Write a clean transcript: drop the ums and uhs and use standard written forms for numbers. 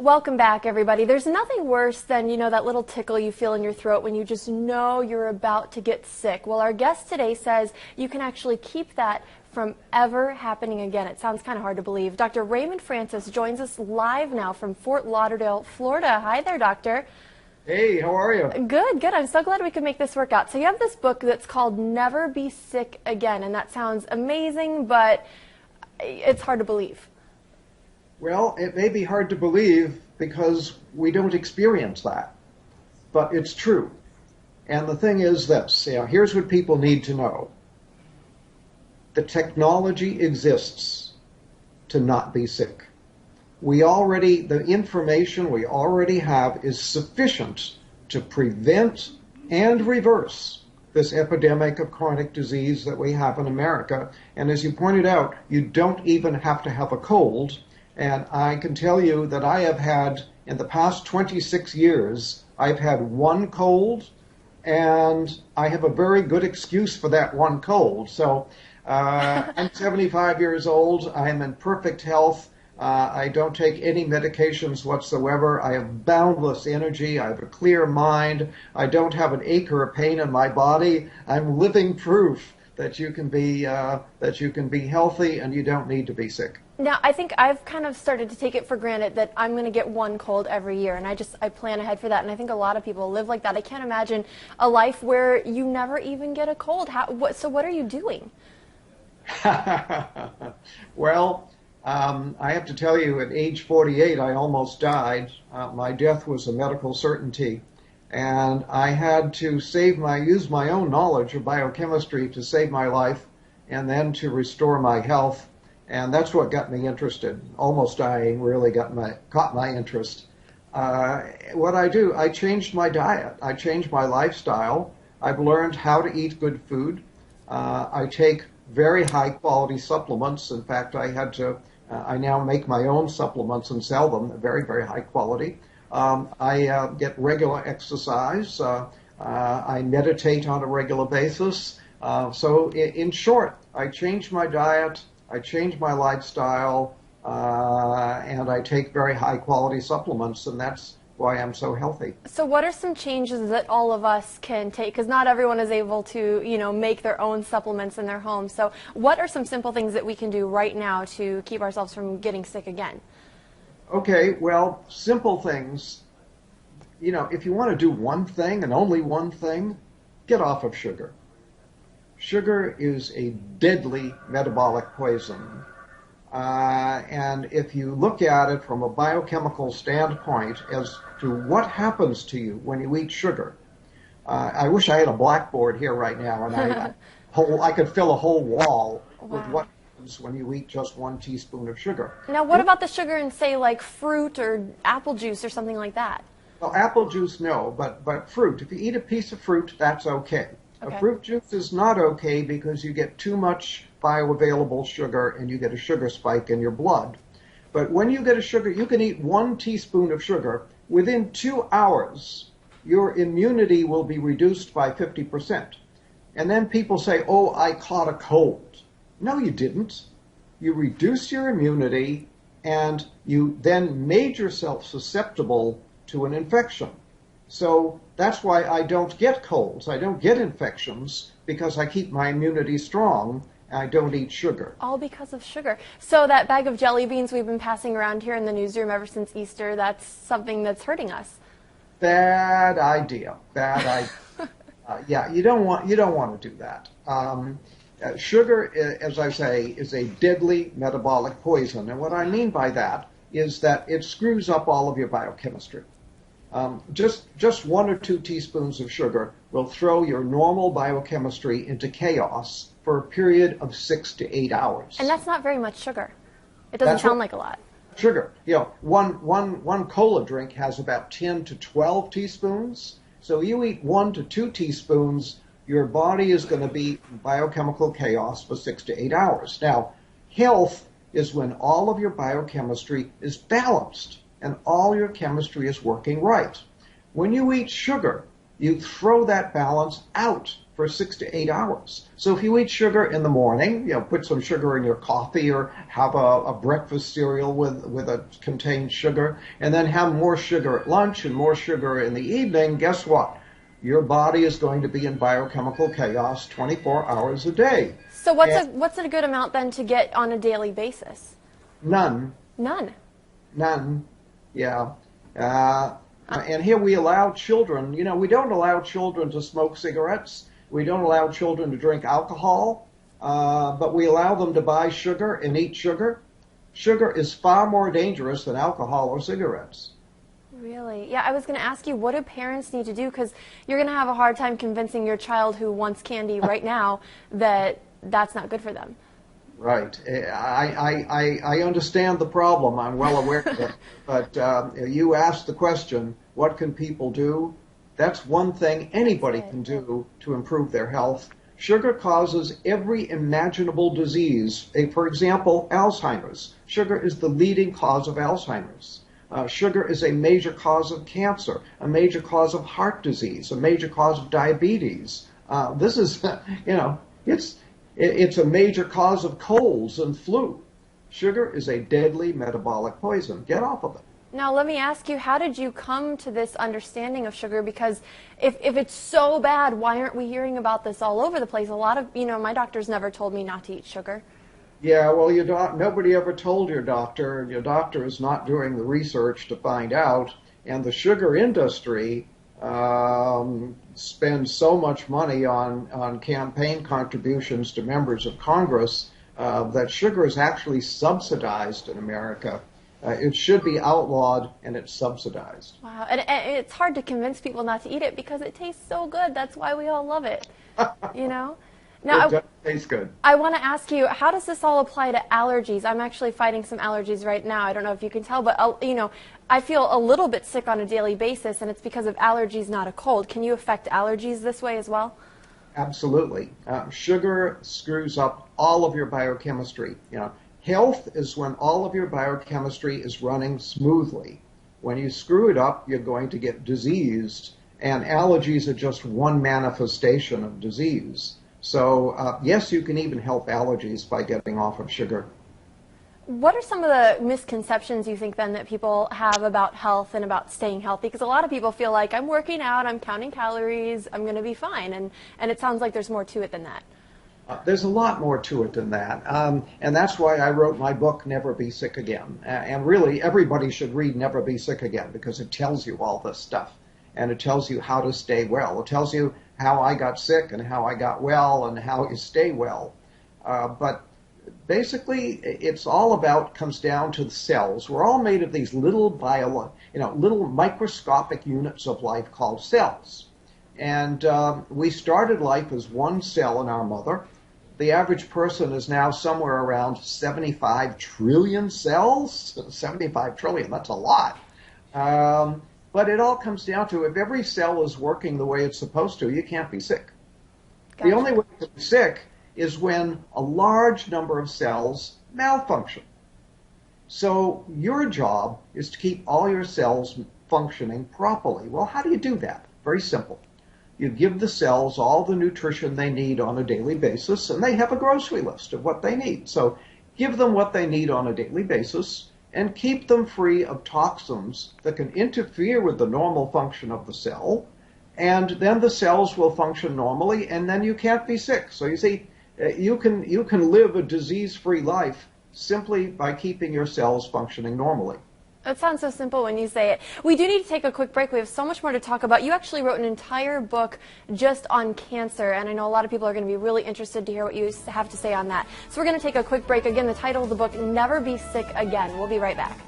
Welcome back, everybody. There's nothing worse than, that little tickle you feel in your throat when you just know you're about to get sick. Well, our guest today says you can actually keep that from ever happening again. It sounds kind of hard to believe. Dr. Raymond Francis joins us live now from Fort Lauderdale, Florida. Hi there, doctor. Hey, how are you? Good. I'm so glad we could make this work out. So you have this book that's called Never Be Sick Again, and that sounds amazing, but it's hard to believe. Well, it may be hard to believe because we don't experience that, but it's true. And the thing is this, here's what people need to know. The technology exists to not be sick. The information we already have is sufficient to prevent and reverse this epidemic of chronic disease that we have in America. And as you pointed out, you don't even have to have a cold. And I can tell you that I have had, in the past 26 years, I've had one cold, and I have a very good excuse for that one cold. So I'm 75 years old. I'm in perfect health. I don't take any medications whatsoever. I have boundless energy. I have a clear mind. I don't have an ache or a pain in my body. I'm living proof that you can be healthy and you don't need to be sick. Now, I think I've kind of started to take it for granted that I'm going to get one cold every year, and I plan ahead for that, and I think a lot of people live like that. I can't imagine a life where you never even get a cold. So what are you doing? Well, I have to tell you, at age 48, I almost died. My death was a medical certainty, and I had to use my own knowledge of biochemistry to save my life and then to restore my health. And that's what got me interested. Almost dying really caught my interest. What I do, I changed my diet. I changed my lifestyle. I've learned how to eat good food. I take very high quality supplements. In fact, I now make my own supplements and sell them, very, very high quality. I get regular exercise. I meditate on a regular basis. So in short, I changed my diet. I change my lifestyle, and I take very high-quality supplements, and that's why I'm so healthy. So what are some changes that all of us can take? Because not everyone is able to, make their own supplements in their home. So what are some simple things that we can do right now to keep ourselves from getting sick again? Okay, well, simple things. If you want to do one thing and only one thing, get off of sugar. Sugar is a deadly metabolic poison. And if you look at it from a biochemical standpoint as to what happens to you when you eat sugar, I wish I had a blackboard here right now and I could fill a whole wall with what happens when you eat just 1 teaspoon of sugar. Now, what about the sugar in, say, like fruit or apple juice or something like that? Well, apple juice, no, but fruit. If you eat a piece of fruit, that's okay. Okay. A fruit juice is not okay because you get too much bioavailable sugar and you get a sugar spike in your blood. But when you get a sugar, you can eat 1 teaspoon of sugar. Within 2 hours, your immunity will be reduced by 50%. And then people say, oh, I caught a cold. No, you didn't. You reduced your immunity and you then made yourself susceptible to an infection. So that's why I don't get colds. I don't get infections because I keep my immunity strong and I don't eat sugar. All because of sugar. So that bag of jelly beans we've been passing around here in the newsroom ever since Easter, that's something that's hurting us. Bad idea. Yeah, you don't want to do that. Sugar, as I say, is a deadly metabolic poison. And what I mean by that is that it screws up all of your biochemistry. Just 1 or 2 teaspoons of sugar will throw your normal biochemistry into chaos for a period of 6 to 8 hours. And that's not very much sugar. It doesn't sound like a lot. Sugar. One cola drink has about 10 to 12 teaspoons. So you eat 1 to 2 teaspoons, your body is going to be in biochemical chaos for 6 to 8 hours. Now, health is when all of your biochemistry is balanced and all your chemistry is working right. When you eat sugar, you throw that balance out for 6 to 8 hours. So if you eat sugar in the morning, put some sugar in your coffee or have a breakfast cereal with a contained sugar, and then have more sugar at lunch and more sugar in the evening, guess what? Your body is going to be in biochemical chaos 24 hours a day. So what's a good amount then to get on a daily basis? None. None. None. Yeah. And here we allow children, we don't allow children to smoke cigarettes. We don't allow children to drink alcohol, but we allow them to buy sugar and eat sugar. Sugar is far more dangerous than alcohol or cigarettes. Really? Yeah, I was going to ask you, what do parents need to do? Because you're going to have a hard time convincing your child who wants candy right now that that's not good for them. Right. I understand the problem. I'm well aware of it. But you asked the question, what can people do? That's one thing anybody can do to improve their health. Sugar causes every imaginable disease. For example, Alzheimer's. Sugar is the leading cause of Alzheimer's. Sugar is a major cause of cancer, a major cause of heart disease, a major cause of diabetes. This is, it's a major cause of colds and flu. Sugar is a deadly metabolic poison. Get off of it. Now, let me ask you, how did you come to this understanding of sugar? Because if it's so bad, why aren't we hearing about this all over the place? A lot of, my doctors never told me not to eat sugar. Yeah, well, nobody ever told your doctor. Your doctor is not doing the research to find out. And the sugar industry spends so much money on campaign contributions to members of Congress that sugar is actually subsidized in America. It should be outlawed, and it's subsidized. Wow, and it's hard to convince people not to eat it because it tastes so good. That's why we all love it, Now, it does taste good. I want to ask you, how does this all apply to allergies? I'm actually fighting some allergies right now. I don't know if you can tell, but, I feel a little bit sick on a daily basis, and it's because of allergies, not a cold. Can you affect allergies this way as well? Absolutely. Sugar screws up all of your biochemistry. Health is when all of your biochemistry is running smoothly. When you screw it up, you're going to get diseased, and allergies are just one manifestation of disease. So, yes, you can even help allergies by getting off of sugar. What are some of the misconceptions you think then that people have about health and about staying healthy? Because a lot of people feel like I'm working out, I'm counting calories, I'm going to be fine, and it sounds like there's more to it than that. There's a lot more to it than that, and that's why I wrote my book, Never Be Sick Again. And really, everybody should read Never Be Sick Again because it tells you all this stuff, and it tells you how to stay well. It tells you how I got sick and how I got well and how you stay well. But basically, it's all comes down to the cells. We're all made of these little little microscopic units of life called cells. And we started life as one cell in our mother. The average person is now somewhere around 75 trillion cells. 75 trillion, that's a lot. But it all comes down to if every cell is working the way it's supposed to, you can't be sick. Gotcha. The only way to be sick is when a large number of cells malfunction. So your job is to keep all your cells functioning properly. Well, how do you do that? Very simple. You give the cells all the nutrition they need on a daily basis, and they have a grocery list of what they need. So give them what they need on a daily basis and keep them free of toxins that can interfere with the normal function of the cell, and then the cells will function normally, and then you can't be sick. So you see, you can live a disease-free life simply by keeping your cells functioning normally. It sounds so simple when you say it. We do need to take a quick break. We have so much more to talk about. You actually wrote an entire book just on cancer, and I know a lot of people are going to be really interested to hear what you have to say on that. So we're going to take a quick break. Again, the title of the book, Never Be Sick Again. We'll be right back.